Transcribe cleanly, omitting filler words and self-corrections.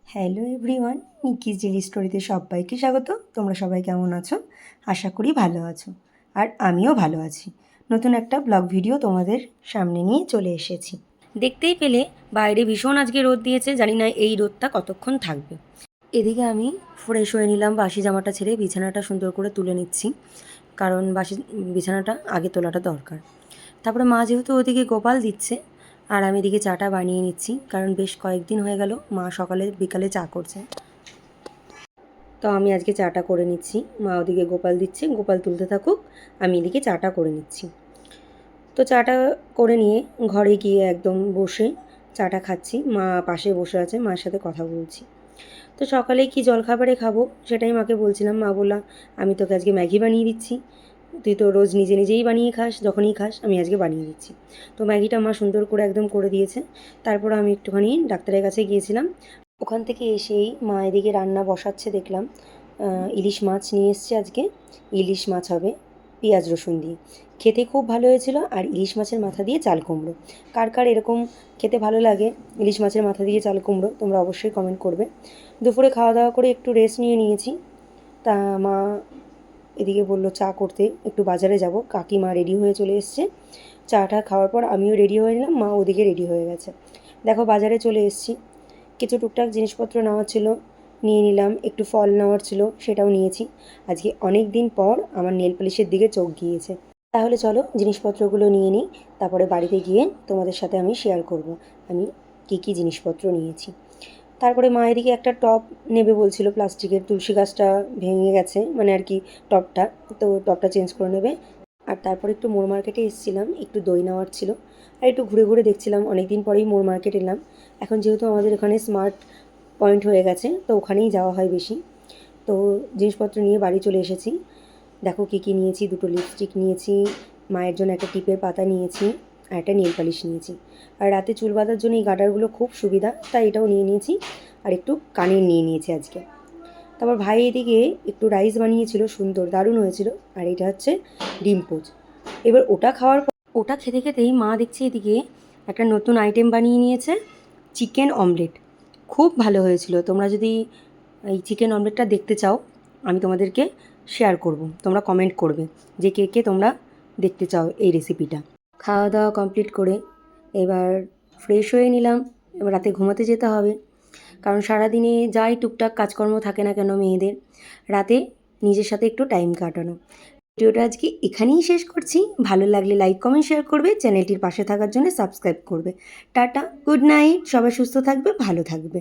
Hello everyone, নিকিস daily স্টোরিতে সবাইকে স্বাগত। তোমরা সবাই কেমন আছো? আশা করি ভালো আছো, আর আমিও ভালো আছি। নতুন একটা ব্লগ ভিডিও তোমাদের সামনে নিয়ে চলে এসেছি। দেখতেই পেলে বাইরে ভীষণ আজকে রোদ দিয়েছে, জানি না এই রোদটা কতক্ষণ থাকবে। এদিকে আমি ফ্রেশ হয়ে নিলাম, বাসি জামাটা ছেড়ে বিছানাটা সুন্দর করে তুলে নিচ্ছি, কারণ বাসি বিছানাটা আগে তোলাটা দরকার। তারপরে মা যেহেতু ওদিকে গোপাল দিচ্ছে, আর আমি এদিকে চাটা বানিয়ে নিচ্ছি, কারণ বেশ কয়েকদিন হয়ে গেল মা সকালে বিকালে চা করছে। তো আমি আজকে চাটা করে নিচ্ছি, মা ওদিকে গোপাল দিচ্ছে, গোপাল তুলতে থাকুক, আমি এদিকে চাটা করে নিচ্ছি। তো চাটা করে নিয়ে ঘরে গিয়ে একদম বসে চাটা খাচ্ছি, মা পাশে বসে আছে, মার সাথে কথা বলছি। তো সকালে কি জলখাবারে খাবো সেটাই মাকে বলছিলাম। মা বললাম, আমি তোকে আজকে ম্যাগি বানিয়ে দিচ্ছি, তুই তো রোজ নিজে নিজেই বানিয়ে খাস, যখনই খাস আমি আজকে বানিয়ে দিচ্ছি। তো ম্যাগিটা মা সুন্দর করে একদম করে দিয়েছে। তারপর আমি একটুখানি ডাক্তারের কাছে গিয়েছিলাম। ওখান থেকে এসেই মা এদিকে রান্না বসাচ্ছে দেখলাম। ইলিশ মাছ নিয়ে এসছে আজকে, ইলিশ মাছ হবে পেঁয়াজ রসুন দিয়ে, খেতে খুব ভালো হয়েছিল। আর ইলিশ মাছের মাথা দিয়ে চাল কুমড়ো, কার কার এরকম খেতে ভালো লাগে ইলিশ মাছের মাথা দিয়ে চাল কুমড়ো, তোমরা অবশ্যই কমেন্ট করবে। দুপুরে খাওয়া দাওয়া করে একটু রেস্ট নিয়ে নিয়েছি। তা মা এদিকে বললো চা করতে, একটু বাজারে যাব। কাকিমা রেডি হয়ে চলে এসছে। চাটা খাওয়ার পর আমিও রেডি হয়ে নিলাম, মা ওদিকে রেডি হয়ে গেছে। দেখো বাজারে চলে এসেছি, কিছু টুকটাক জিনিসপত্র নেওয়ার ছিল, নিয়ে নিলাম। একটু ফল নেওয়ার ছিল, সেটাও নিয়েছি। আজকে অনেক দিন পর আমার নেল পালিশের দিকে চোখ গিয়েছে। তাহলে চলো জিনিসপত্রগুলো নিয়ে নিই, তারপরে বাড়িতে গিয়ে তোমাদের সাথে আমি শেয়ার করব আমি কী জিনিসপত্র নিয়েছি। তারপরে মা এদিকে একটা টব নেবে বলছিল প্লাস্টিকের, তুলসী গাছটা ভেঙে গেছে মানে আর কি টবটা, তো টবটা চেঞ্জ করে নেবে। আর তারপরে একটু মোড় মার্কেটে এসেছিলাম, একটু দই নেওয়ার ছিল, আর একটু ঘুরে ঘুরে দেখছিলাম। অনেক দিন পরেই মোড় মার্কেট এলাম। এখন যেহেতু আমাদের এখানে স্মার্ট পয়েন্ট হয়ে গেছে, তো ওখানেই যাওয়া হয় বেশি। তো জিনিসপত্র নিয়ে বাড়ি চলে এসেছি। দেখো কী কী নিয়েছি, দুটো লিপস্টিক নিয়েছি, মায়ের জন্য একটা টিপের পাতা নিয়েছি, আর একটা নেল পালিশ নিয়েছি। আর রাতে চুল বাঁধার জন্য এই গার্ডারগুলো খুব সুবিধা, তাই এটাও নিয়ে নিয়েছি। আর একটু কানের নিয়ে নিয়েছি আজকে। তারপর ভাই এদিকে একটু রাইস বানিয়েছিল, সুন্দর দারুণ হয়েছিল। আর এটা হচ্ছে ডিম পোচ। এবার ওটা খাওয়ার পর, ওটা খেতে খেতেই মা দেখছি এদিকে একটা নতুন আইটেম বানিয়ে নিয়েছে, চিকেন অমলেট। খুব ভালো হয়েছিল। তোমরা যদি এই চিকেন অমলেটটা দেখতে চাও, আমি তোমাদেরকে শেয়ার করব, তোমরা কমেন্ট করবে যে কে কে তোমরা দেখতে চাও এই রেসিপিটা। খাওয়া দাওয়া কমপ্লিট করে এবার ফ্রেশ হয়ে নিলাম। এবার রাতে ঘুমাতে যেতে হবে, কারণ সারাদিনে যাই টুকটাক কাজকর্ম থাকে না কেন মেয়েদের, রাতে নিজের সাথে একটু টাইম কাটানো। ভিডিওটা আজকে এখানেই শেষ করছি। ভালো লাগলে লাইক কমেন্ট শেয়ার করবে, চ্যানেলটির পাশে থাকার জন্য সাবস্ক্রাইব করবে। টাটা, গুড নাইট, সবাই সুস্থ থাকবে, ভালো থাকবে।